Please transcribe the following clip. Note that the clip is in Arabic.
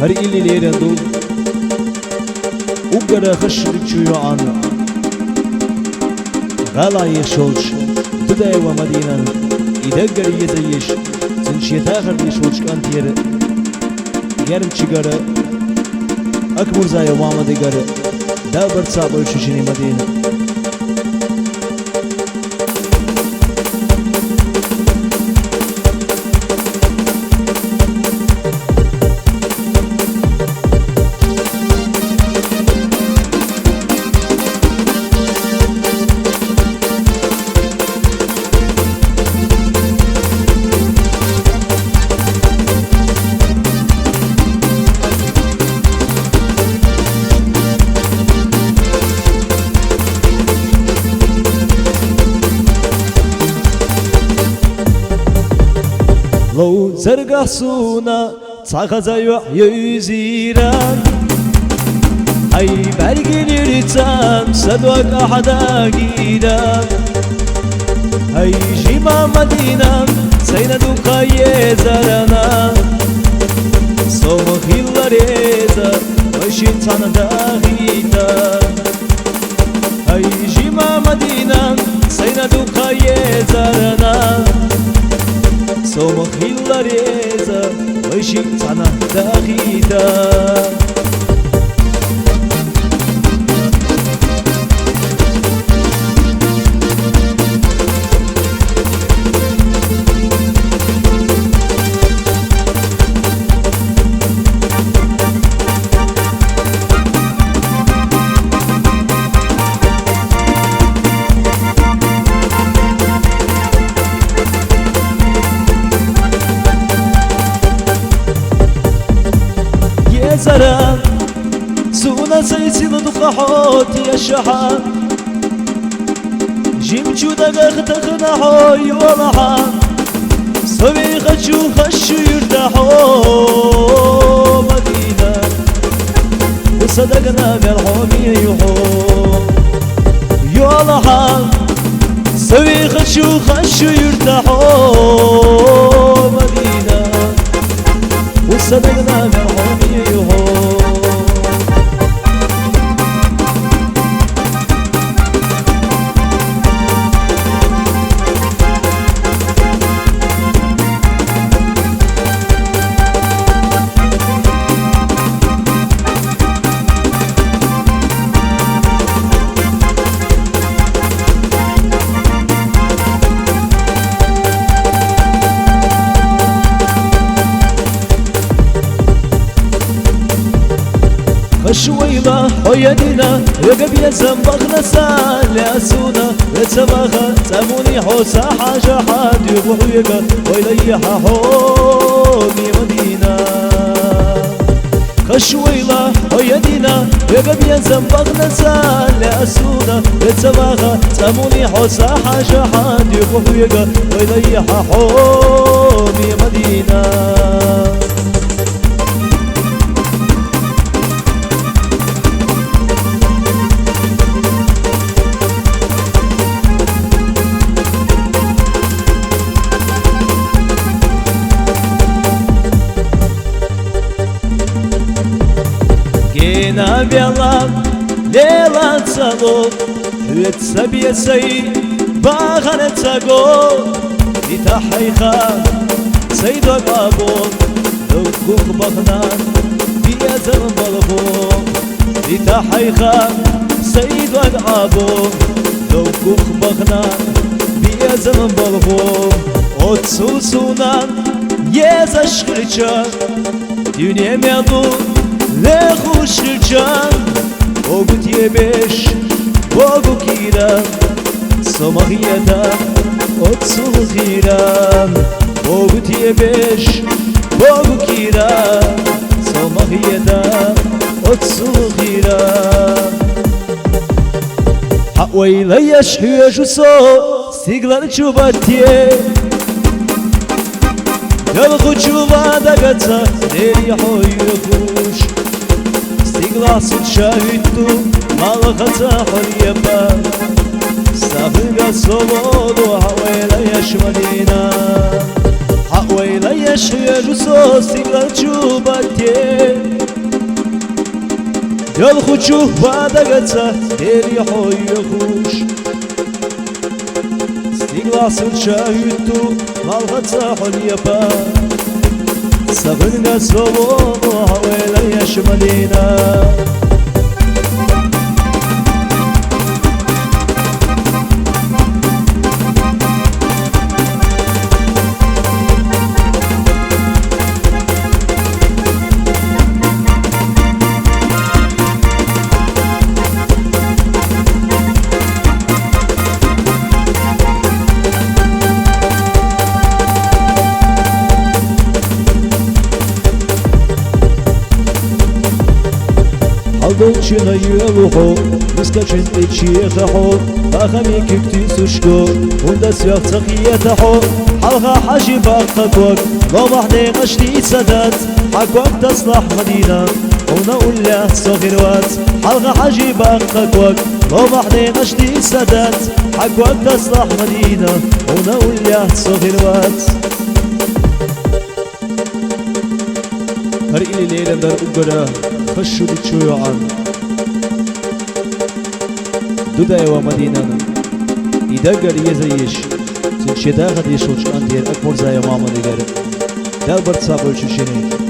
هر إلي ليرندو وقرا خشرك شو يعانا غالا يشولش بداية ومدينة إذا قري يزيش سنشيتا غر يشولش كانتير يرم چگارا أكبر زايا واما ديگارا دا برتصابر ششيني مدينة لو زرقا سونا تاخذ يزيران أي برقين يرتام سدوك أحدا قيدام أي جيما مدينة سيندوك يزرنا صومك يلاريزا وشين تانا داغيتا أي جيما مدينة سيندوك يزرنا صومك يلاريزا وشين تانا داغيتا زرا سونا سيسيد دقحوت يا شحا جيمشو دقختخنا حوي ولحا صبيخة شو خشو يرتاحو مدينة وصدقنا بالحومي يحو يولحا صبيخة شو خشو يرتاحو مدينة وصدقنا بالحومي يحو شويلة حيدنا يقب يزم بغنسا لأسونا يتسبخا تاموني حوسا حاجة حاد يبوحيقا ويليحا حومي مدينة خشويلة حيدنا يقب يزم بغنسا لأسونا يتسبخا تاموني حوسا حاجة حاد يبوحيقا ويليحا حومي مدينة بيلا ليلا تصلو وتسبي سي باغن تسقو لتحيخا سيد قابو لو كوك بغنان بيزن بلغو لتحيخا سيد قابو لو كوك بغنان بيزن بلغو отсусунан يزشخرچا دنيا ميادو لخوشرچان اوگوت يبش اوگو كيران سماغيتا отсухиран اوگوت يبش اوگو كيران سماغيتا отсухиран حويلا يشهيشو سو سيغلان چوباتيه يلغو چوبادا غتا نيري حويخوش سيغلاسن شاهدتو مالغتا حريبا سافيغا صوبودو حويلا يشمدينا يشير وصوصي غرجو باتي يل خوشو بادغتا ديري حوي خوش Stiglasın şahüttü malgata honyapa Sabırga soğumu havayla yaşamalina Dolčina jeluho, miskačin ičieħaħo Baħami kikti sushko, unda sjaħ taqijetaħo Halga ħaji baqakwak, lo maħni għaxti sadat Ħakwak taslaħ madina, una ulla soħirwat Halga ħaji baqakwak, lo maħni għaxti sadat Ħakwak taslaħ madina, una ulla soħirwat Har ili lejla dar uggara خشوا بتشويو عن دوداي ومدينة إذا قال يزيش سنشيدا غد يشوش عن دير أكبر زي ماما ديگر دار برد صابر شوشيني